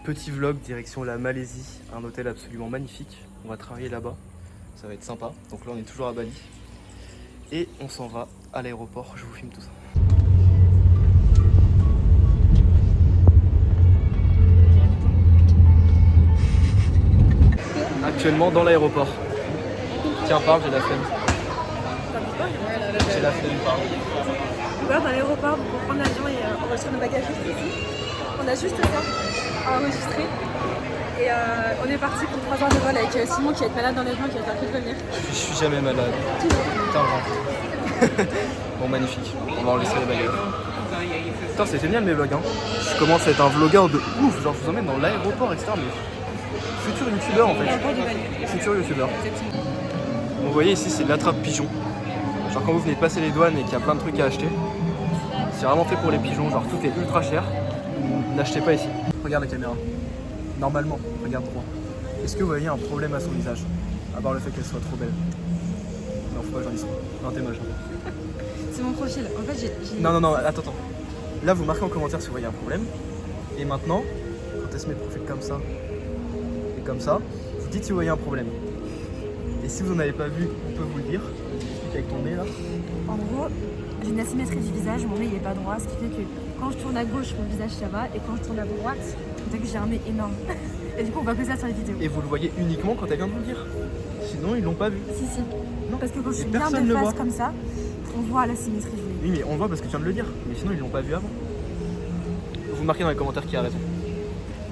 Petit vlog direction la Malaisie, un hôtel absolument magnifique. On va travailler là-bas, ça va être sympa. Donc là on est toujours à Bali. Et on s'en va à l'aéroport, je vous filme tout ça. Actuellement dans l'aéroport. Tiens, parle, j'ai la flemme. J'ai la flemme, parle. Voilà, dans l'aéroport pour prendre l'avion et enregistrer nos bagages juste ici. On a juste ça à enregistrer. Et on est parti pour 3 heures de vol avec Simon qui va être malade dans l'avion, qui va faire que de venir. Je suis jamais malade. Putain, bon, magnifique. On va enregistrer les bagages. Putain, c'est génial mes vlogs, hein. Je commence à être un vlogueur de ouf. Genre, je vous emmène dans l'aéroport, etc. Mais futur youtubeur en fait. Futur youtubeur. Vous voyez ici, c'est l'attrape-pigeon. Genre, quand vous venez de passer les douanes et qu'il y a plein de trucs à acheter, c'est vraiment fait pour les pigeons. Genre, tout est ultra cher. N'achetez pas ici. Regarde la caméra. Normalement, regarde droit. Est-ce que vous voyez un problème à son visage? À part le fait qu'elle soit trop belle. Non, faut pas, j'en ai ça. Non, t'es moche. C'est mon profil. En fait, j'ai. Non, attends. Là, vous marquez en commentaire si vous voyez un problème. Et maintenant, quand elle se met le profil comme ça, et comme ça, vous dites si vous voyez un problème. Et si vous n'en avez pas vu, on peut vous le dire. Avec ton nez là. En gros, j'ai une asymétrie du visage. Mon nez il est pas droit, ce qui fait que quand je tourne à gauche, mon visage ça va. Et quand je tourne à droite, on dirait que j'ai un nez énorme. Et du coup, on voit que ça sur les vidéos. Et vous le voyez uniquement quand elle vient de vous le dire. Sinon, ils l'ont pas vu. Si. Non. Parce que quand je suis Et bien personne de le face voit. comme ça, on voit l'asymétrie du nez. Oui, mais on le voit parce que tu viens de le dire. Mais sinon, ils l'ont pas vu avant. Vous marquez dans les commentaires qui a raison.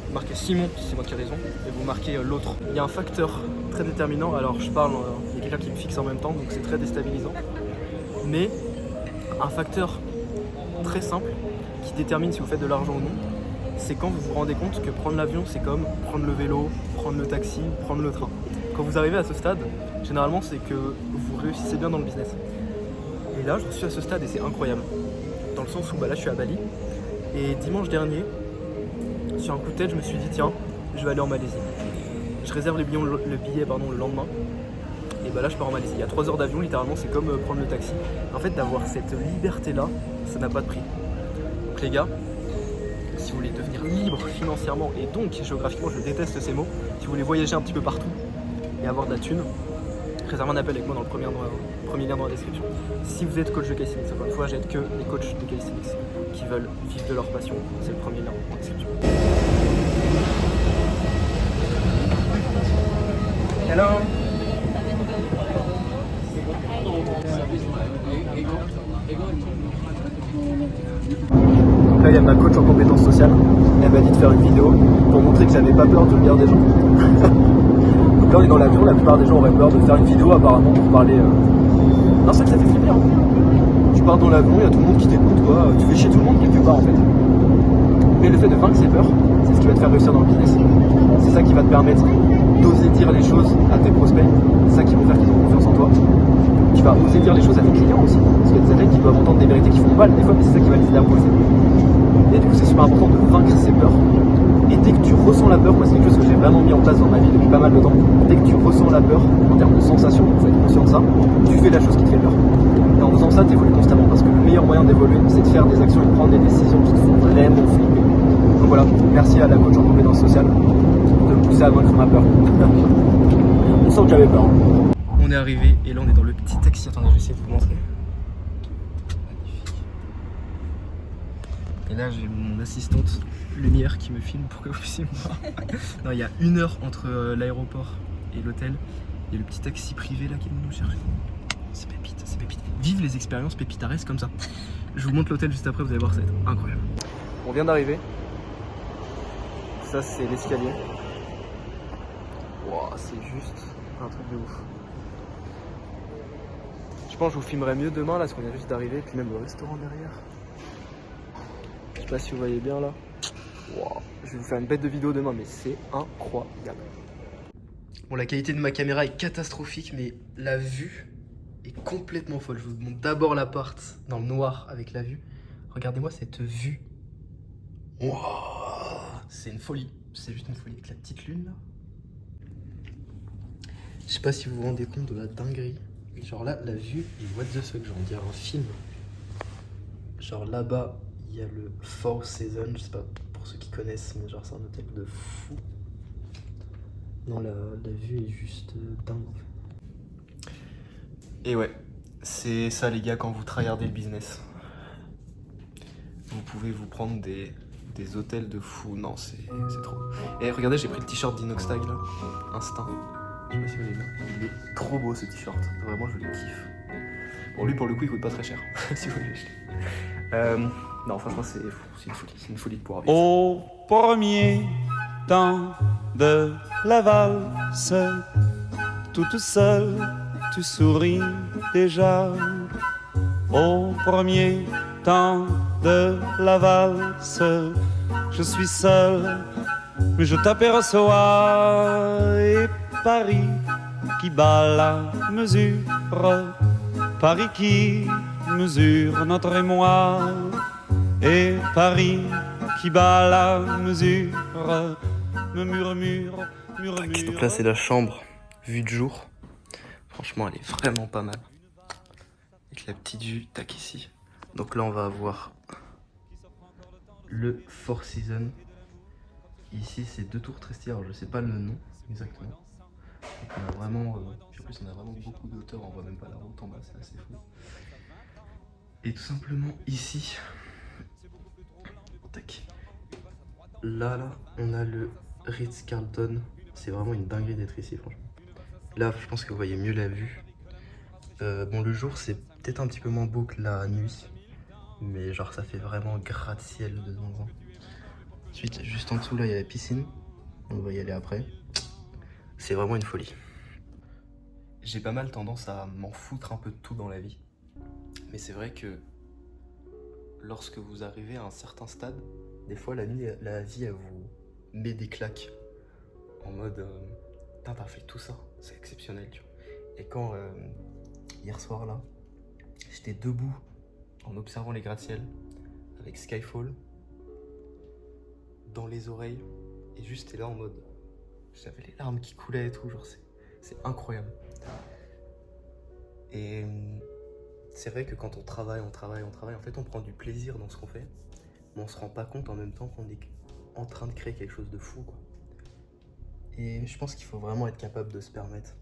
Vous marquez Simon si c'est moi qui ai raison. Et vous marquez l'autre. Il y a un facteur très déterminant. Alors, je parle, il y a quelqu'un qui me fixe en même temps, donc c'est très déstabilisant. Mais un facteur très simple qui détermine si vous faites de l'argent ou non, c'est quand vous vous rendez compte que prendre l'avion, c'est comme prendre le vélo, prendre le taxi, prendre le train. Quand vous arrivez à ce stade, généralement, c'est que vous réussissez bien dans le business. Et là, je suis à ce stade et c'est incroyable. Dans le sens où là, je suis à Bali. Et dimanche dernier, sur un coup de tête, je me suis dit, tiens, je vais aller en Malaisie. Je réserve le billet le lendemain. Et bah là, je pars en Malaisie. Il y a 3 heures d'avion, littéralement, c'est comme prendre le taxi. En fait, d'avoir cette liberté-là, ça n'a pas de prix. Donc les gars, si vous voulez devenir libre financièrement et donc géographiquement, je déteste ces mots, si vous voulez voyager un petit peu partout et avoir de la thune, réservez un appel avec moi dans le premier lien dans la description. Si vous êtes coach de calisthenics, encore une fois, j'aide que les coachs de calisthenics qui veulent vivre de leur passion. C'est le premier lien dans la description. Hello. Donc là, il y a ma coach en compétences sociales. Elle m'a dit de faire une vidéo pour montrer que j'avais pas peur du regard des gens. Donc là, on est dans l'avion. La plupart des gens auraient peur de faire une vidéo apparemment pour parler. Non, c'est vrai que ça fait flipper. Hein. Tu pars dans l'avion, il y a tout le monde qui t'écoute, quoi. Tu fais chier tout le monde quelque part en fait. Mais le fait de vaincre ses peurs, c'est ce qui va te faire réussir dans le business. C'est ça qui va te permettre d'oser dire les choses à tes prospects. C'est ça qui va faire qu'ils ont confiance en toi. Tu vas oser dire les choses à tes clients aussi. Parce qu'il y a des athlètes qui doivent entendre des vérités qui font mal des fois, mais c'est ça qui va les aider à progresser. Et du coup, c'est super important de vaincre ses peurs. Et dès que tu ressens la peur, moi c'est quelque chose que j'ai vraiment mis en place dans ma vie depuis pas mal de temps. Dès que tu ressens la peur, en termes de sensation, il faut être conscient de ça, tu fais la chose qui te fait peur. Et en faisant ça, tu évolues constamment. Parce que le meilleur moyen d'évoluer, c'est de faire des actions et de prendre des décisions qui te font vraiment flipper. Donc voilà, merci à la coach en compétences sociales de me pousser à vaincre ma peur. On sent que j'avais peur. On est arrivé et là on est dans le petit taxi. Attendez, je vais essayer de vous montrer. Magnifique. Et là j'ai mon assistante Lumière qui me filme pour que vous puissiez me voir. Non, il y a 1 heure entre l'aéroport et l'hôtel. Il y a le petit taxi privé là qui vient nous chercher. C'est pépite, c'est pépite. Vive les expériences pépitaresques comme ça. Je vous montre l'hôtel juste après, vous allez voir, ça va être incroyable. On vient d'arriver. Ça c'est l'escalier. Wow, c'est juste un truc de ouf. Je pense que je vous filmerai mieux demain là parce qu'on vient juste d'arriver. Et puis même le restaurant derrière. Je sais pas si vous voyez bien là. Wow. Je vais vous faire une bête de vidéo demain mais c'est incroyable. Bon, la qualité de ma caméra est catastrophique mais la vue est complètement folle. Je vous montre d'abord l'appart dans le noir avec la vue. Regardez-moi cette vue. Wow. C'est une folie. C'est juste une folie avec la petite lune là. Je sais pas si vous vous rendez compte de la dinguerie. Genre là, la vue est what the fuck, genre on dirait un film. Genre là-bas, il y a le Four Seasons, je sais pas pour ceux qui connaissent, mais genre c'est un hôtel de fou. Non, la vue est juste dingue. Et ouais, c'est ça les gars quand vous tryhardez le business. Vous pouvez vous prendre des hôtels de fou. Non, c'est trop. Et regardez, j'ai pris le t-shirt d'Inoxtag là, Instinct. Je sais pas si vous l'avez vu. Il est trop beau ce t-shirt. Vraiment, je le kiffe. Bon, lui pour le coup, il coûte pas très cher. Si vous voulez l'acheter. Non, franchement, c'est une folie. C'est une folie de pouvoir vivre. Au premier temps de la valse, toute seule, tu souris déjà. Au premier temps de la valse, je suis seul, mais je t'aperçois. Et Paris qui bat la mesure, Paris qui mesure notre émoi. Et Paris qui bat la mesure, me murmure. Ok, donc là c'est la chambre vue de jour. Franchement, elle est vraiment pas mal. Avec la petite vue, tac ici. Donc là on va avoir le Four Seasons. Ici c'est 2 tours très stylées, alors je sais pas le nom exactement. Donc on a vraiment, puis en plus on a vraiment beaucoup de hauteur, on voit même pas la route en bas, c'est assez fou. Et tout simplement ici, tac. Là on a le Ritz-Carlton. C'est vraiment une dinguerie d'être ici franchement. Là je pense que vous voyez mieux la vue. Bon, le jour c'est peut-être un petit peu moins beau que la nuit, mais genre ça fait vraiment gratte-ciel de temps en temps. Ensuite, juste en dessous là il y a la piscine, on va y aller après. C'est vraiment une folie. J'ai pas mal tendance à m'en foutre un peu de tout dans la vie, mais c'est vrai que lorsque vous arrivez à un certain stade, des fois la vie elle vous met des claques en mode putain t'as fait tout ça, c'est exceptionnel tu vois. Et quand hier soir là, j'étais debout en observant les gratte-ciel avec Skyfall dans les oreilles et juste j'étais là en mode j'avais les larmes qui coulaient et tout, genre c'est incroyable. Et c'est vrai que quand on travaille, en fait on prend du plaisir dans ce qu'on fait, mais on se rend pas compte en même temps qu'on est en train de créer quelque chose de fou quoi. Et je pense qu'il faut vraiment être capable de se permettre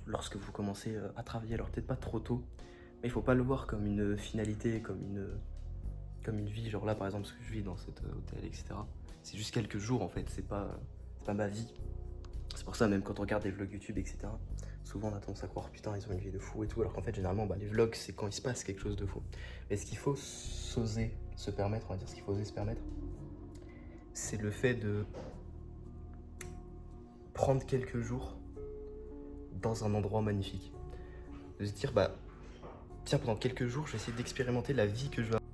lorsque vous commencez à travailler, alors peut-être pas trop tôt, mais il faut pas le voir comme une finalité, comme une vie, genre là par exemple ce que je vis dans cet hôtel, etc. C'est juste quelques jours en fait, c'est pas ma vie. C'est pour ça même quand on regarde des vlogs YouTube, etc. Souvent on a tendance à croire putain ils ont une vie de fou et tout, alors qu'en fait généralement les vlogs c'est quand il se passe quelque chose de fou. Mais ce qu'il faut s'oser se permettre, on va dire ce qu'il faut oser se permettre, c'est le fait de prendre quelques jours dans un endroit magnifique. De se dire tiens pendant quelques jours je vais essayer d'expérimenter la vie que je veux avoir.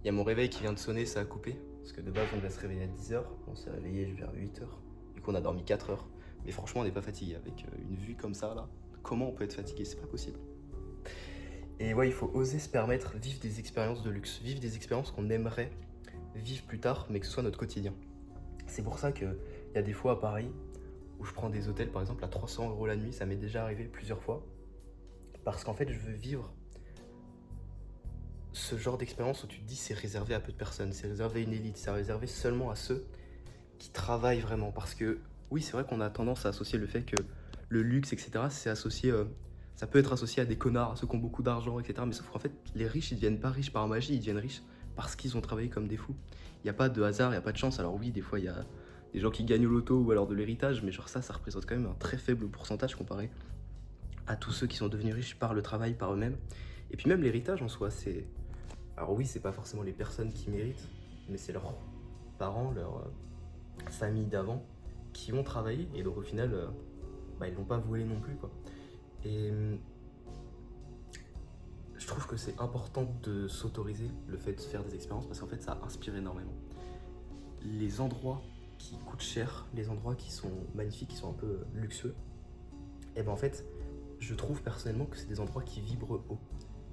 Il y a mon réveil qui vient de sonner, ça a coupé, parce que de base on devait se réveiller à 10h, on s'est réveillé vers 8h, du coup on a dormi 4 heures. Mais franchement on n'est pas fatigué avec une vue comme ça là. Comment on peut être fatigué? C'est pas possible. Et ouais, il faut oser se permettre vivre des expériences de luxe, vivre des expériences qu'on aimerait vivre plus tard, mais que ce soit notre quotidien. C'est pour ça qu'il y a des fois à Paris où je prends des hôtels par exemple à 300 € la nuit, ça m'est déjà arrivé plusieurs fois. Parce qu'en fait je veux vivre ce genre d'expérience où tu te dis c'est réservé à peu de personnes, c'est réservé à une élite, c'est réservé seulement à ceux qui travaillent vraiment. Parce que oui, c'est vrai qu'on a tendance à associer le fait que le luxe, etc., c'est associé, ça peut être associé à des connards, à ceux qui ont beaucoup d'argent, etc. Mais sauf qu'en fait, les riches, ils deviennent pas riches par magie, ils deviennent riches parce qu'ils ont travaillé comme des fous. Il n'y a pas de hasard, il n'y a pas de chance. Alors oui, des fois, il y a des gens qui gagnent au loto ou alors de l'héritage, mais genre ça représente quand même un très faible pourcentage comparé à tous ceux qui sont devenus riches par le travail, par eux-mêmes. Et puis même l'héritage en soi, c'est... Alors oui, c'est pas forcément les personnes qui méritent, mais c'est leurs parents, leur famille d'avant qui ont travaillé, et donc au final, ils l'ont pas volé non plus, quoi. Et je trouve que c'est important de s'autoriser le fait de faire des expériences, parce qu'en fait, ça inspire énormément. Les endroits qui coûtent cher, les endroits qui sont magnifiques, qui sont un peu luxueux, et en fait, je trouve personnellement que c'est des endroits qui vibrent haut.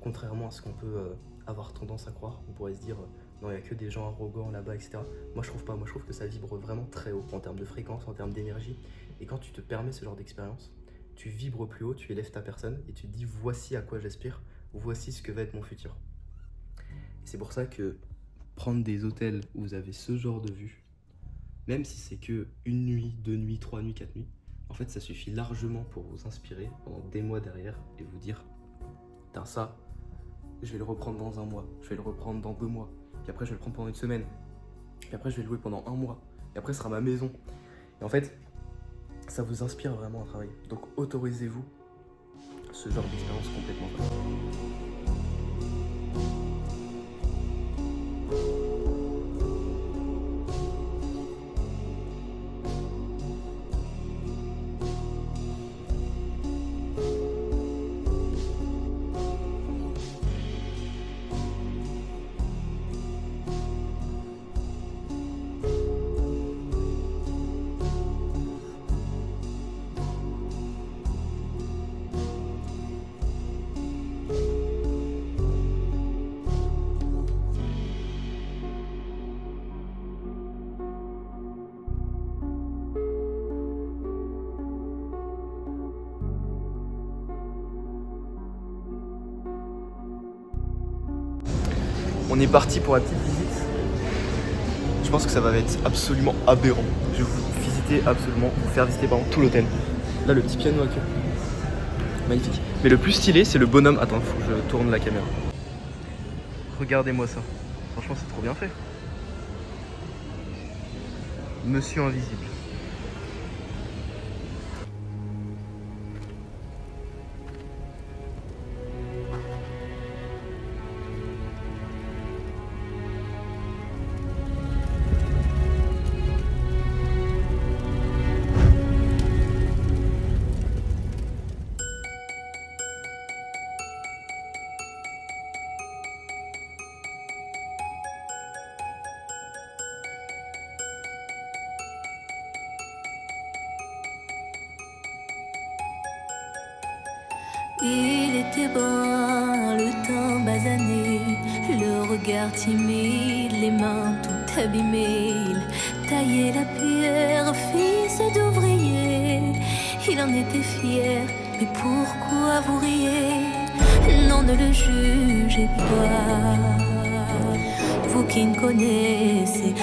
Contrairement à ce qu'on peut avoir tendance à croire, on pourrait se dire non, il n'y a que des gens arrogants là-bas, etc. Moi je trouve pas, moi je trouve que ça vibre vraiment très haut en termes de fréquence, en termes d'énergie. Et quand tu te permets ce genre d'expérience, tu vibres plus haut, tu élèves ta personne et tu te dis voici à quoi j'aspire, voici ce que va être mon futur. Et c'est pour ça que prendre des hôtels où vous avez ce genre de vue, même si c'est que une nuit, 2 nuits, 3 nuits, 4 nuits, en fait ça suffit largement pour vous inspirer pendant des mois derrière et vous dire putain ça, je vais le reprendre dans un mois, je vais le reprendre dans 2 mois, puis après je vais le prendre pendant une semaine, puis après je vais le louer pendant un mois, et après ce sera ma maison. Et en fait, ça vous inspire vraiment à travailler. Donc autorisez-vous ce genre d'expérience complètement folle. On est parti pour la petite visite. Je pense que ça va être absolument aberrant. Je vais vous faire visiter tout l'hôtel. Là, le petit piano à queue. Magnifique. Mais le plus stylé, c'est le bonhomme. Attends, faut que je tourne la caméra. Regardez-moi ça. Franchement, c'est trop bien fait. Monsieur Invisible. Il était brun, le teint basané, le regard timide, les mains tout abîmées. Il taillait la pierre, fils d'ouvrier. Il en était fier, mais pourquoi vous riez? Non, ne le jugez pas, vous qui ne connaissez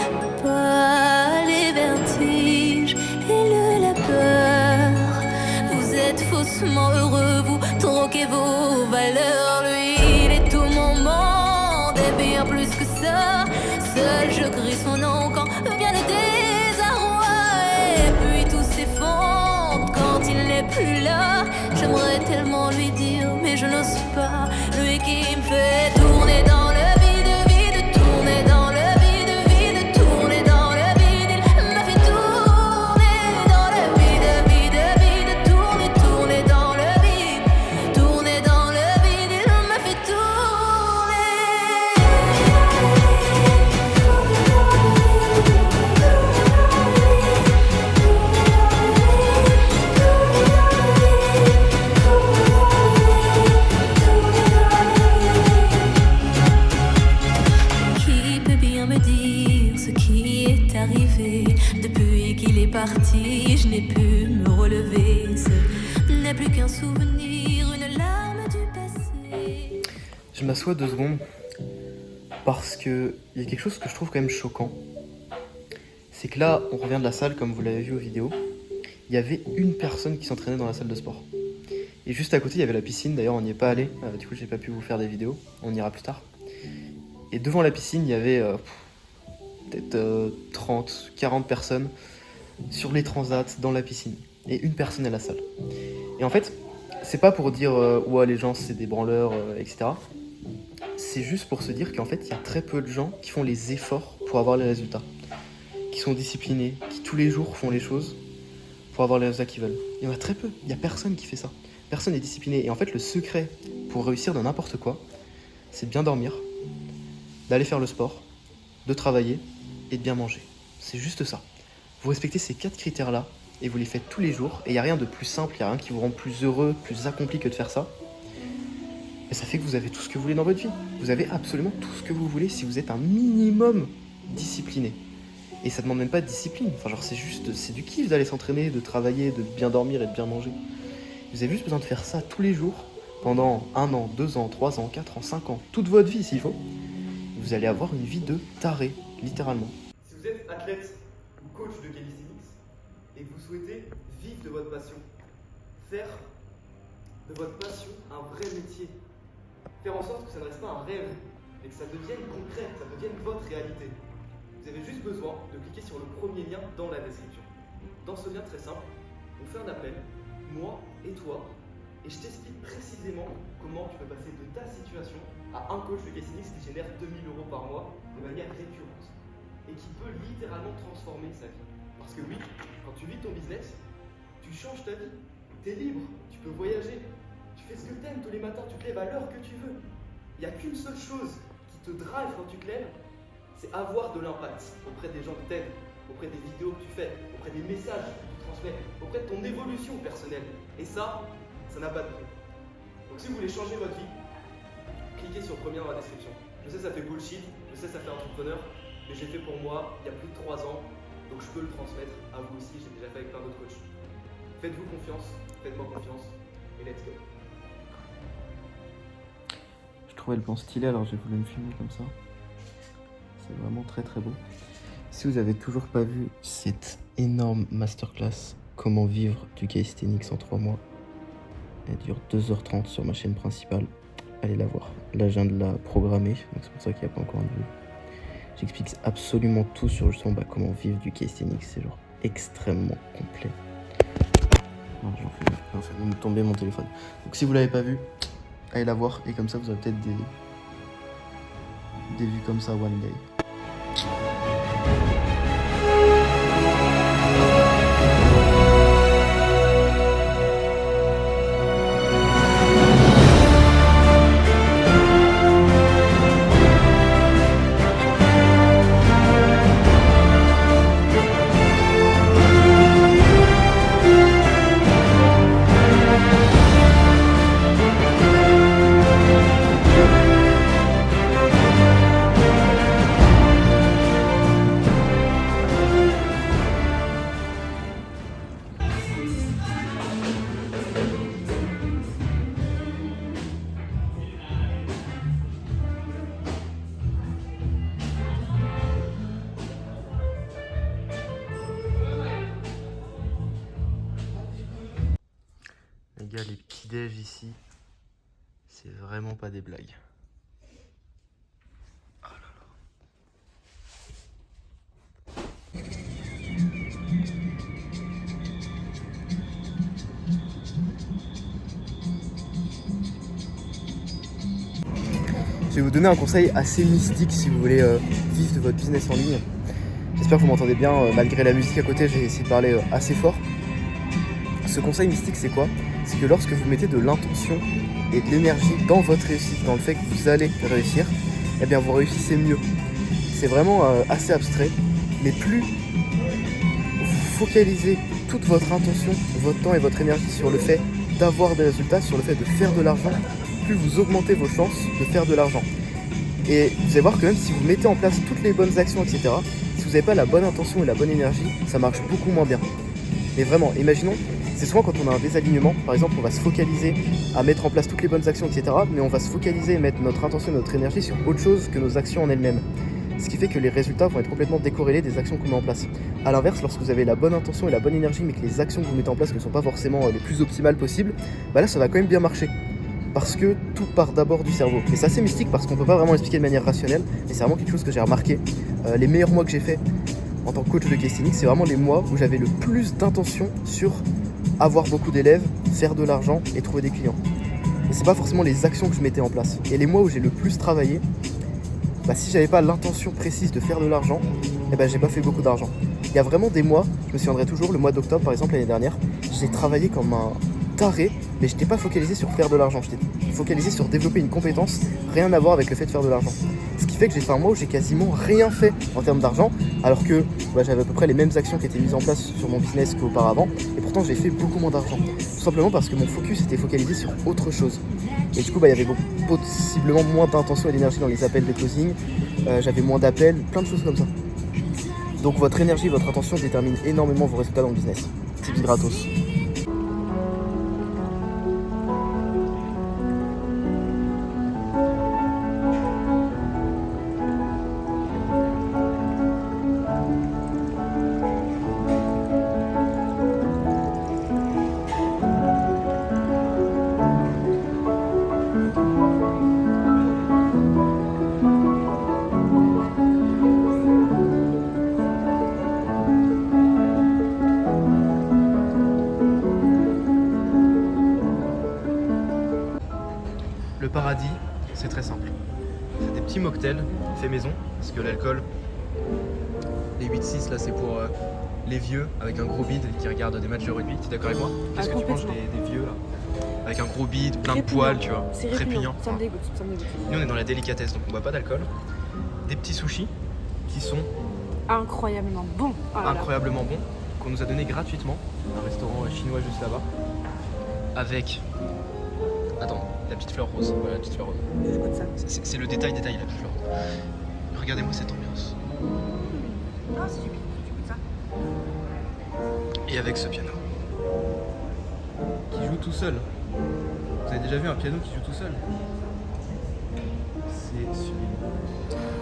pas les vertiges et le labeur. Vous êtes faussement heureux, vous troquez vos valeurs. Lui, il est tout mon monde et bien plus que ça. Seul je crie son nom quand vient le désarroi. Et puis tout s'effondre quand il n'est plus là. J'aimerais tellement lui dire mais je n'ose pas. Lui qui me fait tourner dans le vide, vide, tourner dans le vide, vide, tourner dans le vide. Il m'a fait tourner dans le vide, vide, vide, tourner, tourner dans le vide, tourner dans le vide. Il m'a fait tourner. Qui peut bien me dire ce qui est arrivé? Depuis qu'il est parti, je n'ai pu me relever. Ce n'est plus qu'un souvenir, une larme du passé. Je m'assois 2 secondes parce que il y a quelque chose que je trouve quand même choquant. C'est que là, on revient de la salle, comme vous l'avez vu aux vidéos. Il y avait une personne qui s'entraînait dans la salle de sport. Et juste à côté, il y avait la piscine. D'ailleurs, on n'y est pas allé. Du coup, j'ai pas pu vous faire des vidéos. On ira plus tard. Et devant la piscine, il y avait peut-être 30, 40 personnes sur les transats, dans la piscine. Et une personne à la salle. Et en fait, c'est pas pour dire ouais, les gens c'est des branleurs, etc. C'est juste pour se dire qu'en fait, il y a très peu de gens qui font les efforts pour avoir les résultats. Qui sont disciplinés, qui tous les jours font les choses pour avoir les résultats qu'ils veulent. Il y en a très peu. Il n'y a personne qui fait ça. Personne n'est discipliné. Et en fait, le secret pour réussir dans n'importe quoi, c'est de bien dormir, d'aller faire le sport, de travailler et de bien manger. C'est juste ça. Vous respectez ces 4 critères-là et vous les faites tous les jours. Et il n'y a rien de plus simple, il n'y a rien qui vous rend plus heureux, plus accompli que de faire ça. Et ça fait que vous avez tout ce que vous voulez dans votre vie. Vous avez absolument tout ce que vous voulez si vous êtes un minimum discipliné. Et ça ne demande même pas de discipline. Enfin, genre, c'est du kiff d'aller s'entraîner, de travailler, de bien dormir et de bien manger. Vous avez juste besoin de faire ça tous les jours pendant 1 an, 2 ans, 3 ans, 4 ans, 5 ans, toute votre vie s'il faut. vous allez avoir une vie de taré, littéralement. Si vous êtes athlète ou coach de calisthenics et que vous souhaitez vivre de votre passion, faire de votre passion un vrai métier, faire en sorte que ça ne reste pas un rêve, mais que ça devienne concret, que ça devienne votre réalité, vous avez juste besoin de cliquer sur le premier lien dans la description. Dans ce lien très simple, on fait un appel, moi et toi, et je t'explique précisément comment tu peux passer de ta situation à un coach de calisthenics qui génère 2000 € par mois de manière récurrente et qui peut littéralement transformer sa vie. Parce que oui, quand tu vis ton business, tu changes ta vie, tu es libre, tu peux voyager, tu fais ce que tu aimes tous les matins, tu te lèves à l'heure que tu veux. Il n'y a qu'une seule chose qui te drive quand tu te lèves, c'est avoir de l'impact auprès des gens que tu aimes, auprès des vidéos que tu fais, auprès des messages que tu transmets, auprès de ton évolution personnelle. Et ça n'a pas de prix. Donc si vous voulez changer votre vie, cliquez sur le premier dans la description. Je sais ça fait bullshit, je sais ça fait entrepreneur, mais j'ai fait pour moi il y a plus de 3 ans, donc je peux le transmettre à vous aussi, j'ai déjà fait avec plein d'autres coachs. Faites-vous confiance, faites-moi confiance, et let's go. Je trouvais le plan stylé, alors j'ai voulu me filmer comme ça. C'est vraiment très très beau. Si vous avez toujours pas vu cette énorme masterclass comment vivre du calisthenics en 3 mois, elle dure 2h30 sur ma chaîne principale. Allez la voir. Là, je viens de la programmer, donc c'est pour ça qu'il n'y a pas encore de vue. J'explique absolument tout sur justement comment vivre du calisthenics. C'est genre extrêmement complet. Non, j'en fais même tomber mon téléphone. Donc si vous l'avez pas vu, allez la voir et comme ça vous aurez peut-être des vues comme ça one day. Les gars, les petits déj ici, c'est vraiment pas des blagues. Oh là là. Je vais vous donner un conseil assez mystique si vous voulez vivre de votre business en ligne. J'espère que vous m'entendez bien, malgré la musique à côté, j'ai essayé de parler assez fort. Ce conseil mystique, c'est quoi? C'est que lorsque vous mettez de l'intention et de l'énergie dans votre réussite, dans le fait que vous allez réussir, eh bien vous réussissez mieux. C'est vraiment assez abstrait, mais plus vous focalisez toute votre intention, votre temps et votre énergie sur le fait d'avoir des résultats, sur le fait de faire de l'argent, plus vous augmentez vos chances de faire de l'argent. Et vous allez voir que même si vous mettez en place toutes les bonnes actions, etc., si vous n'avez pas la bonne intention et la bonne énergie, ça marche beaucoup moins bien. Mais vraiment, imaginons, c'est souvent quand on a un désalignement, par exemple, on va se focaliser à mettre en place toutes les bonnes actions, etc., mais on va se focaliser et mettre notre intention et notre énergie sur autre chose que nos actions en elles-mêmes. Ce qui fait que les résultats vont être complètement décorrélés des actions qu'on met en place. A l'inverse, lorsque vous avez la bonne intention et la bonne énergie, mais que les actions que vous mettez en place ne sont pas forcément les plus optimales possibles, bah là ça va quand même bien marcher. Parce que tout part d'abord du cerveau. Et c'est assez mystique parce qu'on peut pas vraiment l'expliquer de manière rationnelle, mais c'est vraiment quelque chose que j'ai remarqué. Les meilleurs mois que j'ai fait en tant que coach de calisthenics, c'est vraiment les mois où j'avais le plus d'intention sur avoir beaucoup d'élèves, faire de l'argent et trouver des clients. Et c'est pas forcément les actions que je mettais en place. Et les mois où j'ai le plus travaillé, bah si j'avais pas l'intention précise de faire de l'argent, eh ben j'ai pas fait beaucoup d'argent. Il y a vraiment des mois, je me souviendrai toujours, le mois d'octobre par exemple l'année dernière, j'ai travaillé comme un taré, mais j'étais pas focalisé sur faire de l'argent, j'étais focalisé sur développer une compétence, rien à voir avec le fait de faire de l'argent. Ce qui fait que j'ai fait un mois où j'ai quasiment rien fait en termes d'argent, alors que j'avais à peu près les mêmes actions qui étaient mises en place sur mon business qu'auparavant, et pourtant j'ai fait beaucoup moins d'argent. Tout simplement parce que mon focus était focalisé sur autre chose. Et du coup il y avait possiblement moins d'intention et d'énergie dans les appels de closing, j'avais moins d'appels, plein de choses comme ça. Donc votre énergie, votre attention détermine énormément vos résultats dans le business. Tips gratos. paradis, c'est très simple. C'est des petits mocktails faits maison, parce que l'alcool, les 8-6 là c'est pour les vieux avec un gros bide qui regardent des matchs de rugby. Tu es d'accord avec moi? Qu'est-ce que tu penses des vieux là? Avec un gros bide, plein de poils, tu vois. C'est répugnant. répugnant. Ça me dégoûte, ça me dégoûte. Nous on est dans la délicatesse, donc on boit pas d'alcool. Des petits sushis qui sont Incroyablement bon. Oh là là. incroyablement bons, qu'on nous a donné gratuitement. Un restaurant chinois juste là-bas. Avec. Attends, la petite fleur rose. Voilà, la petite fleur rose. Je goûte ça. C'est le détail, la petite fleur rose. Regardez-moi cette ambiance. Ah, c'est du goûte ça. Et avec ce piano. Qui joue tout seul. Vous avez déjà vu un piano qui joue tout seul? C'est sublime.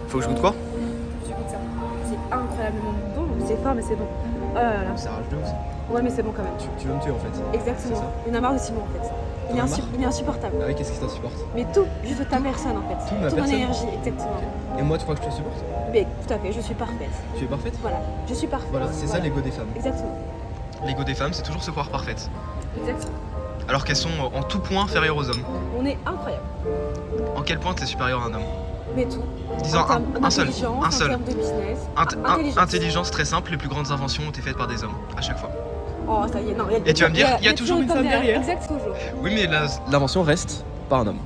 Faut que je goûte quoi? Je goûte ça. C'est incroyablement bon. C'est fort, mais c'est bon. Oh là là. Ça rage de ouf. Ouais, mais c'est bon quand même. Tu veux me tuer en fait. Exactement. C'est ça. Il y en a marre de Simon en fait. T'en as marre Il est insupportable. Ah oui, qu'est-ce qui t'insupporte? Mais tout, juste ta personne en fait. Tout ma Toute ton personne. énergie, exactement. Et moi, tu crois que je te supporte? Mais tout à fait, je suis parfaite. Tu es parfaite? Voilà, je suis parfaite. Voilà, c'est ça l'ego des femmes. Exactement. L'ego des femmes, c'est toujours se croire parfaite. Exactement. Alors qu'elles sont en tout point inférieures aux hommes. On est incroyable. En quel point t'es supérieur à un homme? Mais tout. Disons En termes un seul. d'intelligence, Un en seul. termes de business. Intelligence très simple, les plus grandes inventions ont été faites par des hommes, à chaque fois. Oh, ça y est, non. Et tu vas me dire, il y a toujours une femme derrière. Exact, toujours. Oui, mais l'invention reste par un homme.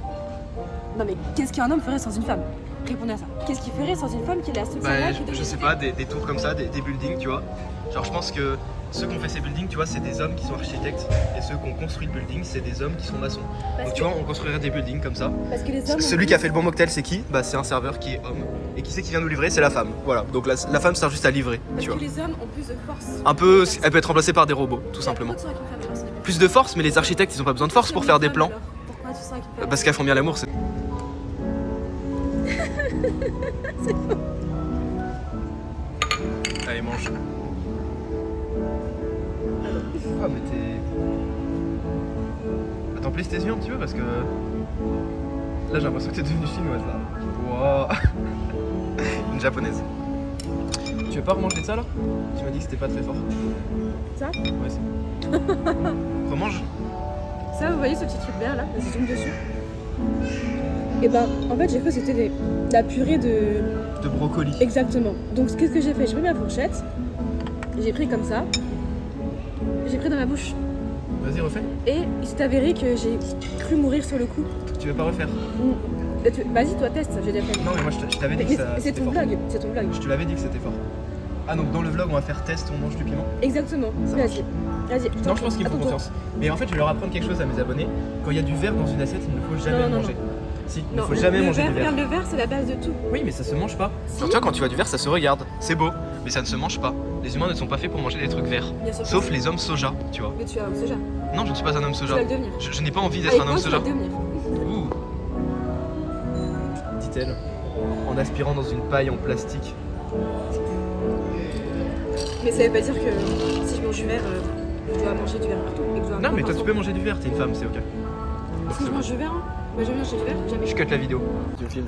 Non, mais qu'est-ce qu'un homme ferait sans une femme? Répondez à ça. Qu'est-ce qu'il ferait sans une femme qui est la seule Bah, salade je sais pas, des tours comme ça, des buildings, tu vois. Genre, je pense que ceux qui ont fait ces buildings, tu vois, c'est des hommes qui sont architectes. Et ceux qui ont construit le building, c'est des hommes qui sont maçons. Donc, tu vois, on construirait des buildings comme ça. Parce que les hommes. Celui qui a fait le bon mocktail, c'est qui? Bah, c'est un serveur qui est homme. Et qui c'est qui vient nous livrer? C'est la femme. Voilà. Donc, la femme sert juste à livrer, Parce tu que vois. les hommes ont plus de force. Un peu, elle peut être remplacée par des robots, tout Il y a simplement. beaucoup de sang avec une femme, alors, ce n'est plus Plus de force, mais les architectes, ils ont pas besoin de force pour faire des plans. Alors, pourquoi tu sens avec une femme? Parce qu'elles font bien l'amour, c'est. Allez, mange. Ah, mais t'es. Attends, plisse tes yeux un petit peu parce que. Là, j'ai l'impression que t'es devenue chinoise là. Wow. Une japonaise. Tu veux pas remanger de ça là? Tu m'as dit que c'était pas très fort. Ça? Ouais, c'est bon. Remange. Ça, vous voyez ce petit truc vert là, je zoome dessus. Et ben, en fait, j'ai fait c'était de la purée de. De brocoli. Exactement. Donc, qu'est-ce que j'ai fait? J'ai pris ma fourchette, j'ai pris comme ça, j'ai pris dans ma bouche. Vas-y, refais. Et il s'est avéré que j'ai cru mourir sur le coup. Tu veux pas refaire? Vas-y, toi, teste, j'ai déjà fait. Non, mais moi je t'avais dit Mais que ça. c'est c'était ton fort. vlog, c'est ton vlog. Je te l'avais dit que c'était fort. Ah, donc dans le vlog, on va faire test, on mange du piment. Exactement. Ça Vas-y. Vas-y. Non, je pense qu'il me faut Attends, confiance. Mais en fait, je vais leur apprendre quelque chose à mes abonnés. Quand il y a du verre dans une assiette, il ne faut jamais Non, le non, manger. Si, il ne Non, faut jamais manger du verre. Le verre, c'est la base de tout. Oui, mais ça se mange pas. Si. Genre, toi, quand tu vois du verre, ça se regarde. C'est beau, mais ça ne se mange pas. Les humains ne sont pas faits pour manger des trucs verts. Bien sûr que Sauf si. les hommes soja, tu vois. Mais tu as un soja. Non, je ne suis pas un homme Tu soja. vas le devenir. Je n'ai pas envie d'être Avec un homme moi, tu vas soja. le devenir. Ouh. Dit-elle, en aspirant dans une paille en plastique. Mais ça veut pas dire que si je mange du verre, je dois manger du verre partout. Et que je dois Non, mais toi, avoir tu peux manger du verre, t'es une femme, c'est ok. Si je mange du verre, moi je mange du verre, jamais. Je cut la vidéo.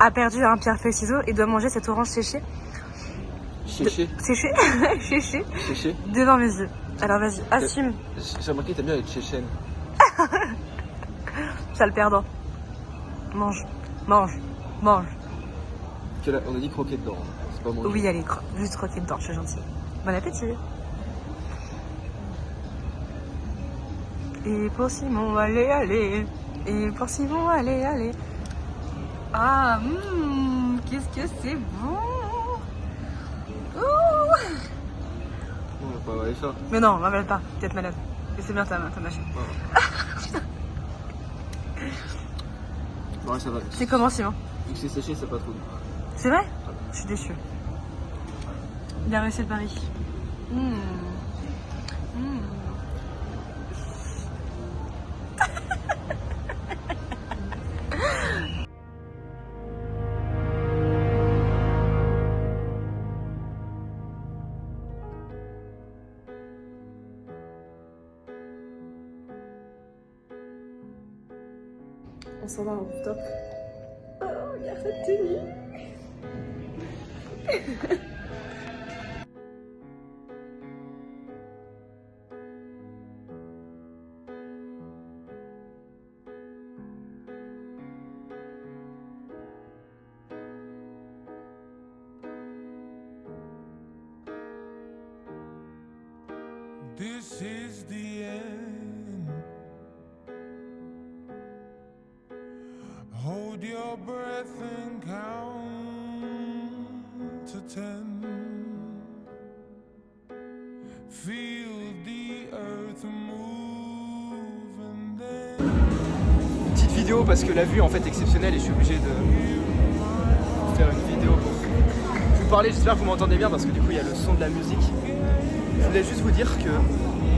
A perdu un pierre feuille ciseau et doit manger cette orange séchée. Chéché. Séchée Séchée Chéché. devant mes yeux. Alors vas-y, assume. J'ai remarqué que t'aimes bien les tchétchènes. Sale perdant. Mange, mange, mange. On a dit croquer dedans, c'est pas manger. Oui, allez, juste croquer dedans, je suis gentille. Bon appétit. Et pour Simon, allez, allez. Et pour Simon, allez, allez. Ah, qu'est-ce que c'est bon. Ouh. On va pas avaler ça. Mais non, m'avale pas, peut-être malade. Et c'est bien ta mâchée. Ouais, ça va. C'est comment, Simon? Vu que c'est séché, c'est pas trop. C'est vrai? Je suis déçue. Il a réussi le pari. On s'en va en top. Oh, regarde cette tenue. this is the end. Hold your breath and count to 10. Feel the earth move and then. Petite vidéo parce que la vue est en fait exceptionnelle et je suis obligé de faire une vidéo pour vous parler. J'espère que vous m'entendez bien parce que du coup il y a le son de la musique. Je voulais juste vous dire que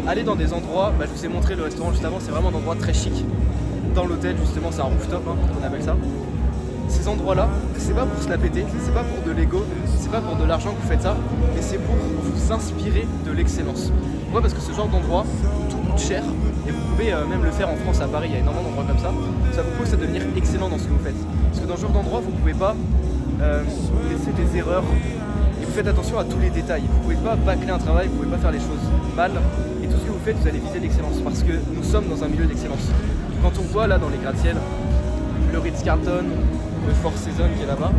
aller dans des endroits, je vous ai montré le restaurant juste avant, c'est vraiment un endroit très chic. Dans l'hôtel justement, c'est un rooftop, on appelle ça. Ces endroits-là, c'est pas pour se la péter, c'est pas pour de l'ego, c'est pas pour de l'argent que vous faites ça, mais c'est pour vous inspirer de l'excellence. Pourquoi ? Parce que ce genre d'endroit, tout coûte cher, et vous pouvez même le faire en France, à Paris, il y a énormément d'endroits comme ça vous pousse à devenir excellent dans ce que vous faites. Parce que dans ce genre d'endroit, vous pouvez pas laisser des erreurs, et vous faites attention à tous les détails. Vous pouvez pas bâcler un travail, vous pouvez pas faire les choses mal, et tout ce que vous faites, vous allez viser l'excellence, parce que nous sommes dans un milieu d'excellence. Quand on voit là dans les gratte-ciel, le Ritz-Carlton, le Four Seasons qui est là-bas,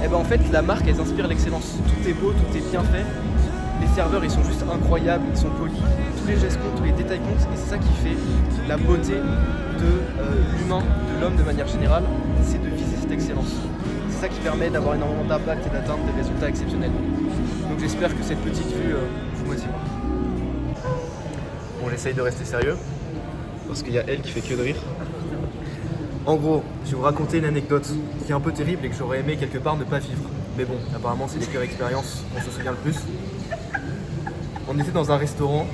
et en fait la marque elle inspire l'excellence. Tout est beau, tout est bien fait, les serveurs ils sont juste incroyables, ils sont polis, tous les gestes comptent, tous les détails comptent, et c'est ça qui fait la beauté de l'humain, de l'homme de manière générale, c'est de viser cette excellence. C'est ça qui permet d'avoir énormément d'impact et d'atteindre des résultats exceptionnels. Donc j'espère que cette petite vue vous motive. Bon, j'essaye de rester sérieux, parce qu'il y a elle qui fait que de rire. En gros, je vais vous raconter une anecdote qui est un peu terrible et que j'aurais aimé quelque part ne pas vivre. Mais bon, apparemment c'est les pires expériences qu'on se souvient le plus. On était dans un restaurant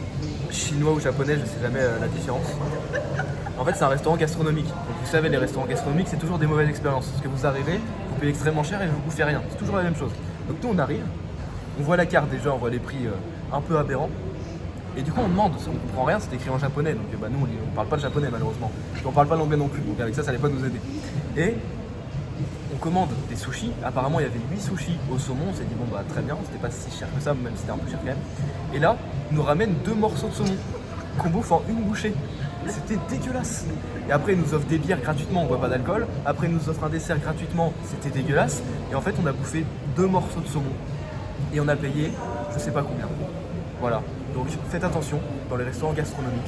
chinois ou japonais, je ne sais jamais la différence. En fait c'est un restaurant gastronomique. Donc vous savez, les restaurants gastronomiques c'est toujours des mauvaises expériences. Parce que vous arrivez, vous payez extrêmement cher et vous bouffez rien. C'est toujours la même chose. Donc nous on arrive, on voit la carte déjà, on voit les prix un peu aberrants. Et du coup on demande, parce qu'on comprend rien, c'est écrit en japonais, donc nous on parle pas le japonais malheureusement. Et on parle pas l'anglais non plus, donc avec ça allait pas nous aider. Et on commande des sushis, apparemment il y avait 8 sushis au saumon, on s'est dit bon très bien, c'était pas si cher que ça, même si c'était un peu cher quand même. Et là, ils nous ramènent 2 morceaux de saumon, qu'on bouffe en une bouchée. C'était dégueulasse. Et après ils nous offrent des bières gratuitement, on boit pas d'alcool. Après ils nous offrent un dessert gratuitement, c'était dégueulasse. Et en fait on a bouffé 2 morceaux de saumon. Et on a payé je sais pas combien. Voilà. Donc faites attention dans les restaurants gastronomiques.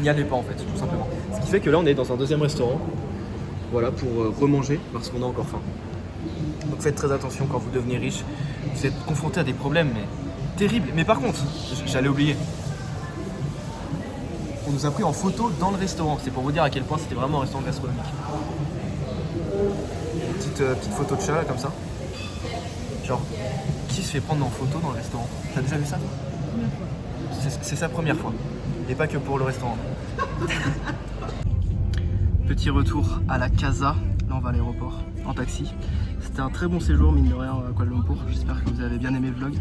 N'y allez pas en fait, tout simplement. Ce qui fait que là on est dans un deuxième restaurant. Voilà, pour remanger parce qu'on a encore faim. Donc faites très attention quand vous devenez riche. Vous êtes confronté à des problèmes mais terribles. Mais par contre, j'allais oublier. On nous a pris en photo dans le restaurant. C'est pour vous dire à quel point c'était vraiment un restaurant gastronomique. Petite photo de chat là, comme ça. Genre, qui se fait prendre en photo dans le restaurant? T'as déjà vu ça? C'est sa première fois. Et pas que pour le restaurant. Petit retour à la Casa. Là on va à l'aéroport en taxi. C'était un très bon séjour mine de rien à Kuala Lumpur. J'espère que vous avez bien aimé le vlog.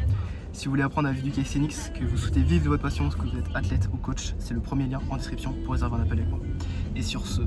Si vous voulez apprendre à vivre du calisthenics, que vous souhaitez vivre de votre passion, que vous êtes athlète ou coach, c'est le premier lien en description pour réserver un appel avec moi. Et sur ce,